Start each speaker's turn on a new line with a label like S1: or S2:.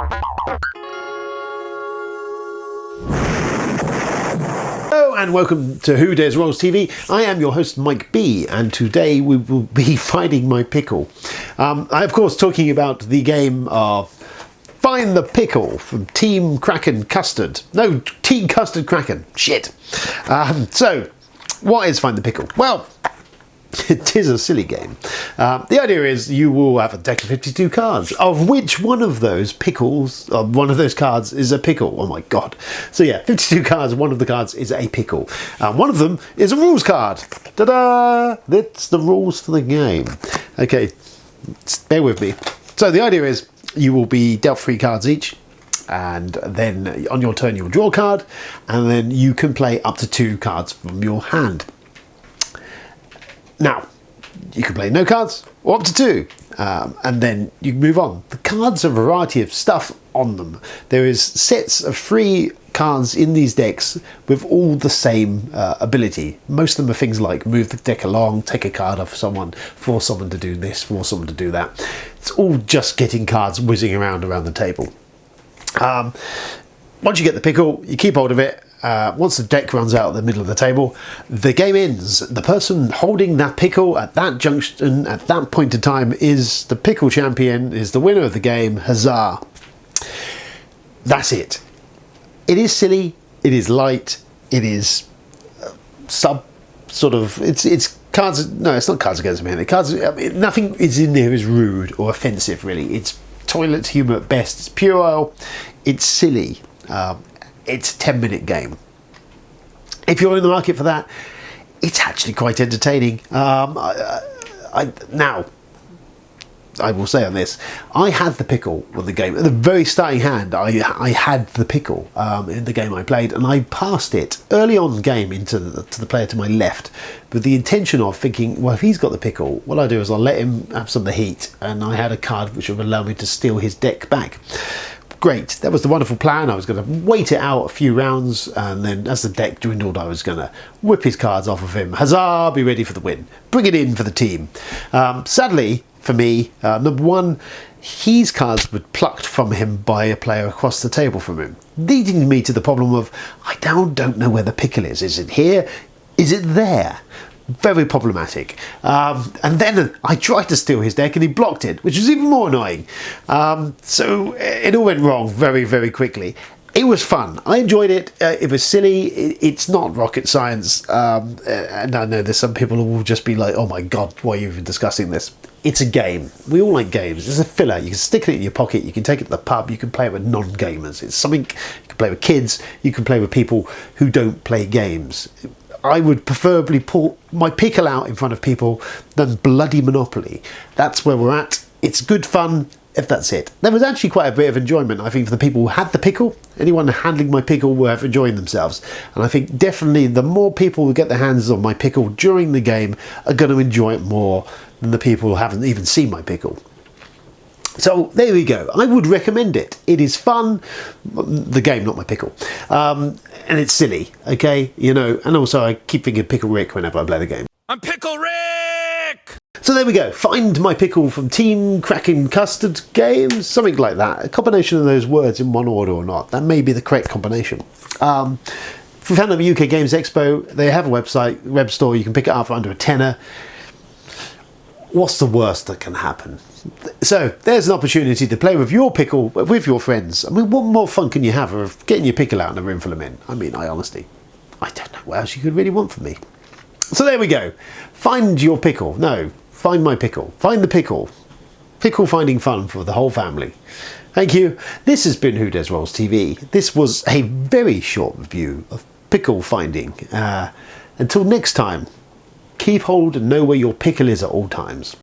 S1: Hello and welcome to Who Dares Rolls TV. I am your host Mike B, and today we will be finding my pickle. I of course talking about the game of Find the Pickle from Team Custard Kracken. Shit. So what is Find the Pickle? Well, it is a silly game. The idea is you will have a deck of 52 cards, of which one of those pickles, one of those cards is a pickle. Oh my god. So yeah, 52 cards, one of the cards is a pickle. One of them is a rules card. Ta-da! That's the rules for the game. Okay, bear with me. So the idea is you will be dealt 3 cards each, and then on your turn you'll draw a card, and then you can play up to 2 cards from your hand. Now, you can play no cards or up to 2, and then you move on. The cards have a variety of stuff on them. There is sets of 3 cards in these decks with all the same ability. Most of them are things like move the deck along, take a card off someone, force someone to do this, force someone to do that. It's all just getting cards whizzing around the table. Once you get the pickle, you keep hold of it. Once the deck runs out at the middle of the table, the game ends. The person holding that pickle at that junction, at that point in time, is the pickle champion, is the winner of the game. Huzzah! That's it. It is silly, it is light, it is it's cards. No, it's not Cards Against Humanity. Nothing is in there is rude or offensive, really. It's toilet humour at best. It's puerile, it's silly. It's a 10-minute game. If you're in the market for that, it's actually quite entertaining. Now, I will say on this, I had the pickle with the game. At the very starting hand, I had the pickle in the game I played, and I passed it early on in the game to the player to my left with the intention of thinking, well, if he's got the pickle, what I'll do is I'll let him have some of the heat, and I had a card which would allow me to steal his deck back. Great, that was the wonderful plan. I was going to wait it out a few rounds, and then as the deck dwindled, I was going to whip his cards off of him. Huzzah, be ready for the win. Bring it in for the team. Sadly, for me, number one, his cards were plucked from him by a player across the table from him, leading me to the problem of, I don't know where the pickle is. Is it here? Is it there? Very problematic. And then I tried to steal his deck and he blocked it, which was even more annoying. So it all went wrong very, very quickly. It was fun. I enjoyed it. It was silly. It's not rocket science. And I know there's some people who will just be like, oh my god, why are you even discussing this? It's a game. We all like games. It's a filler. You can stick it in your pocket. You can take it to the pub. You can play it with non-gamers. It's something you can play with kids. You can play with people who don't play games. I would preferably pull my pickle out in front of people than bloody Monopoly. That's where we're at. It's good fun, if that's it. There was actually quite a bit of enjoyment, I think, for the people who had the pickle. Anyone handling my pickle were enjoying themselves. And I think definitely the more people who get their hands on my pickle during the game are going to enjoy it more than the people who haven't even seen my pickle. So there we go. I would recommend it. It is fun. The game, not my pickle. And it's silly, okay? You know, and also I keep thinking Pickle Rick whenever I play the game.
S2: I'm Pickle Rick!
S1: So there we go. Find my pickle from Team Custard Games. Something like that. A combination of those words in one order or not. That may be the correct combination. If you found them at UK Games Expo, they have a website, web store. You can pick it up for under a tenner. What's the worst that can happen? So there's an opportunity to play with your pickle with your friends. I mean, what more fun can you have of getting your pickle out in a room full of men? I mean, I don't know what else you could really want from me. So there we go. Find your pickle. No, find my pickle. Find the pickle. Pickle finding fun for the whole family. Thank you. This has been Who Dares Rolls TV. This was a very short review of pickle finding. Until next time, keep hold and know where your pickle is at all times.